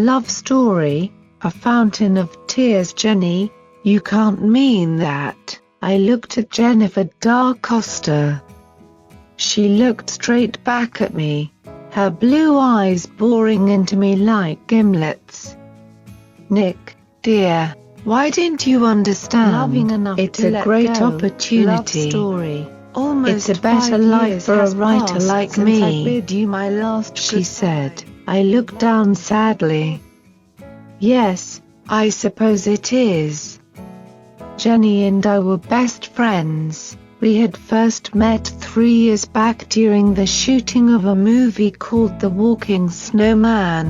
love story, a fountain of tears. Jenny, you can't mean that. I looked at Jennifer Da Costa. She looked straight back at me, her blue eyes boring into me like gimlets. Nick, dear, why didn't you understand? Loving enough It's to a let great go. opportunity. Love story. Almost It's a better 5 life years for a has writer passed like since me, I bid you my last she goodbye. said. I looked down sadly. Yes, I suppose it is. Jenny and I were best friends. We had first met 3 years back during the shooting of a movie called The Walking Snowman.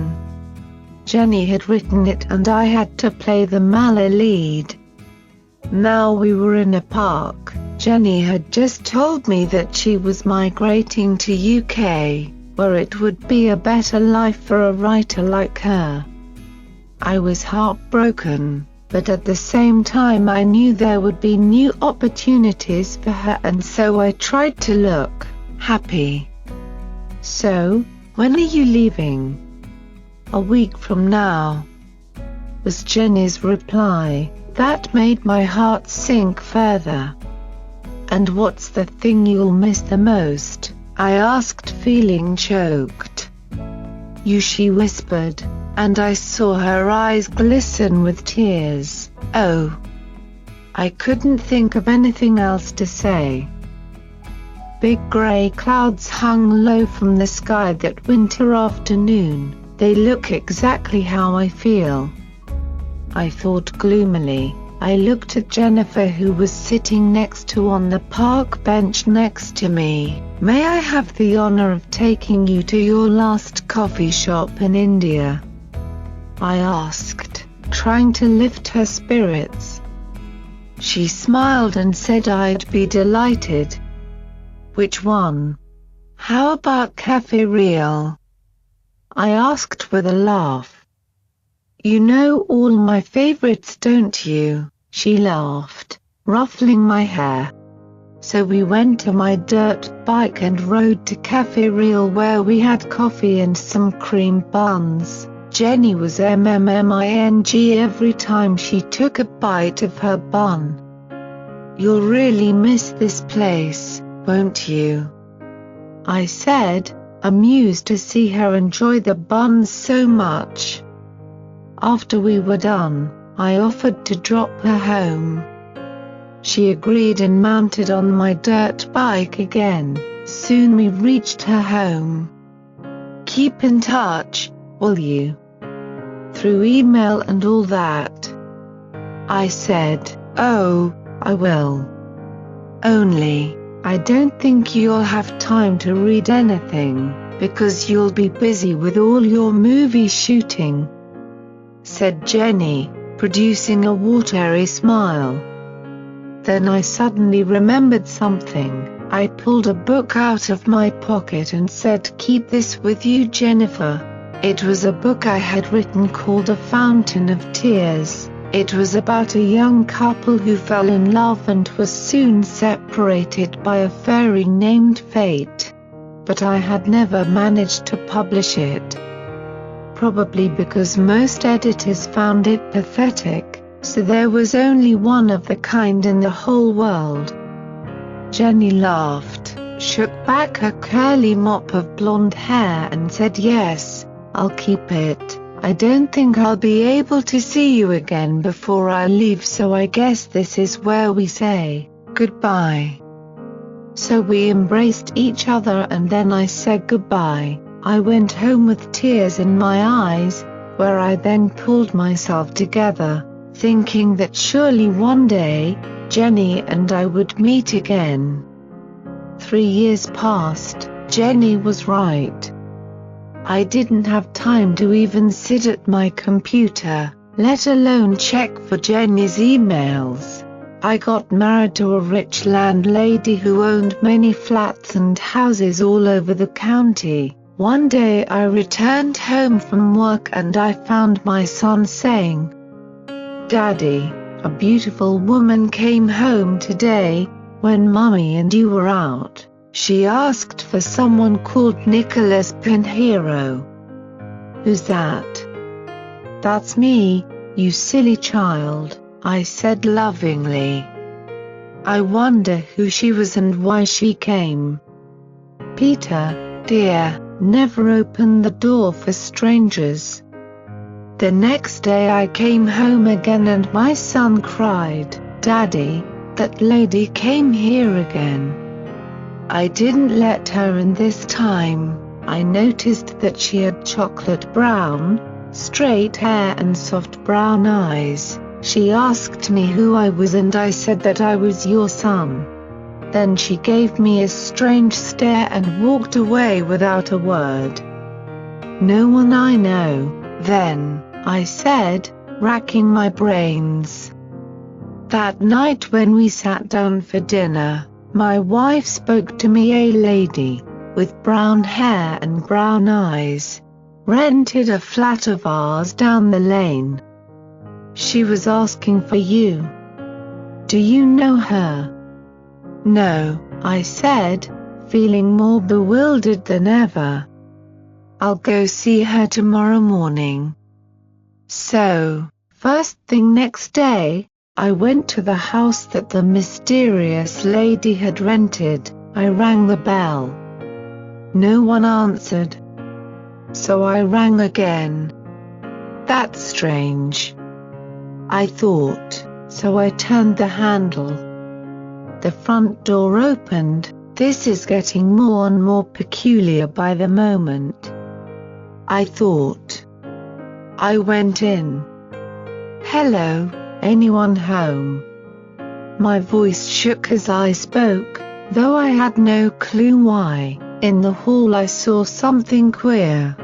Jenny had written it and I had to play the male lead. Now we were in a park. Jenny had just told me that she was migrating to UK, where it would be a better life for a writer like her. I was heartbroken, but at the same time I knew there would be new opportunities for her, and so I tried to look happy. So, when are you leaving? A week from now, was Jenny's reply. That made my heart sink further. And what's the thing you'll miss the most? I asked, feeling choked. You, she whispered, and I saw her eyes glisten with tears. Oh. I couldn't think of anything else to say. Big grey clouds hung low from the sky that winter afternoon. They look exactly how I feel, I thought gloomily. I looked at Jennifer, who was sitting next to on the park bench next to me. May I have the honor of taking you to your last coffee shop in India? I asked, trying to lift her spirits. She smiled and said I'd be delighted. Which one? How about Cafe Real? I asked with a laugh. You know all my favorites, don't you? She laughed, ruffling my hair. So we went to my dirt bike and rode to Cafe Real, where we had coffee and some cream buns. Jenny was MMMING every time she took a bite of her bun. You'll really miss this place, won't you? I said, amused to see her enjoy the buns so much. After we were done, I offered to drop her home. She agreed and mounted on my dirt bike again. Soon we reached her home. Keep in touch, will you? Through email and all that. I said, oh, I will. Only, I don't think you'll have time to read anything, because you'll be busy with all your movie shooting, said Jenny, producing a watery smile. Then I suddenly remembered something. I pulled a book out of my pocket and said, keep this with you, Jennifer. It was a book I had written called A Fountain of Tears. It was about a young couple who fell in love and was soon separated by a fairy named Fate. But I had never managed to publish it. Probably because most editors found it pathetic, so there was only one of the kind in the whole world. Jenny laughed, shook back her curly mop of blonde hair and said, yes, I'll keep it. I don't think I'll be able to see you again before I leave, so I guess this is where we say goodbye. So we embraced each other and then I said goodbye. I went home with tears in my eyes, where I then pulled myself together, thinking that surely one day, Jenny and I would meet again. 3 years passed. Jenny was right. I didn't have time to even sit at my computer, let alone check for Jenny's emails. I got married to a rich landlady who owned many flats and houses all over the county. One day I returned home from work and I found my son saying, Daddy, a beautiful woman came home today. When Mummy and you were out, she asked for someone called Nicholas Pinheiro. Who's that? "That's me, you silly child," I said lovingly. "I wonder who she was and why she came." "Peter, dear, never open the door for strangers." The next day I came home again and my son cried, "Daddy, that lady came here again." I didn't let her in this time. I noticed that she had chocolate brown, straight hair and soft brown eyes. She asked me who I was and I said that I was your son. Then she gave me a strange stare and walked away without a word. "No one I know, then," I said, racking my brains. That night when we sat down for dinner, my wife spoke to me. "A lady, with brown hair and brown eyes, rented a flat of ours down the lane. She was asking for you. Do you know her?" "No," I said, feeling more bewildered than ever. "I'll go see her tomorrow morning." So, first thing next day, I went to the house that the mysterious lady had rented. I rang the bell. No one answered. So I rang again. "That's strange," I thought, so I turned the handle. The front door opened. "This is getting more and more peculiar by the moment," I thought. I went in. "Hello, anyone home?" My voice shook as I spoke, though I had no clue why. In the hall I saw something queer.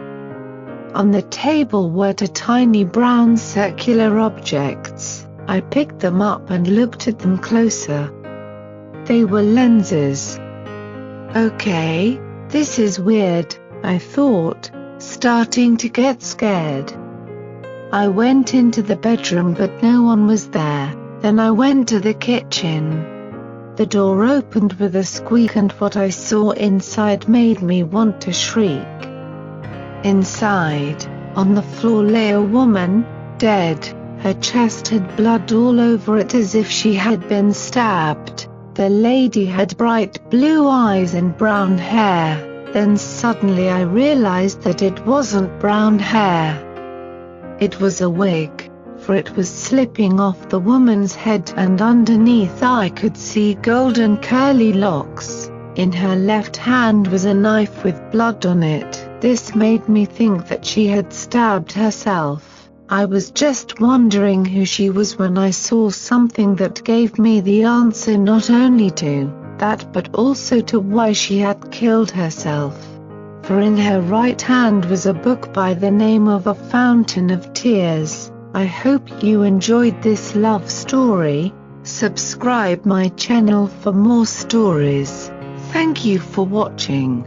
On the table were two tiny brown circular objects. I picked them up and looked at them closer. They were lenses. "Okay, this is weird," I thought, starting to get scared. I went into the bedroom but no one was there. Then I went to the kitchen. The door opened with a squeak and what I saw inside made me want to shriek. Inside, on the floor lay a woman, dead. Her chest had blood all over it as if she had been stabbed. The lady had bright blue eyes and brown hair. Then suddenly I realized that it wasn't brown hair. It was a wig, for it was slipping off the woman's head and underneath I could see golden curly locks. In her left hand was a knife with blood on it. This made me think that she had stabbed herself. I was just wondering who she was when I saw something that gave me the answer not only to that but also to why she had killed herself. For in her right hand was a book by the name of A Fountain of Tears. I hope you enjoyed this love story. Subscribe my channel for more stories. Thank you for watching.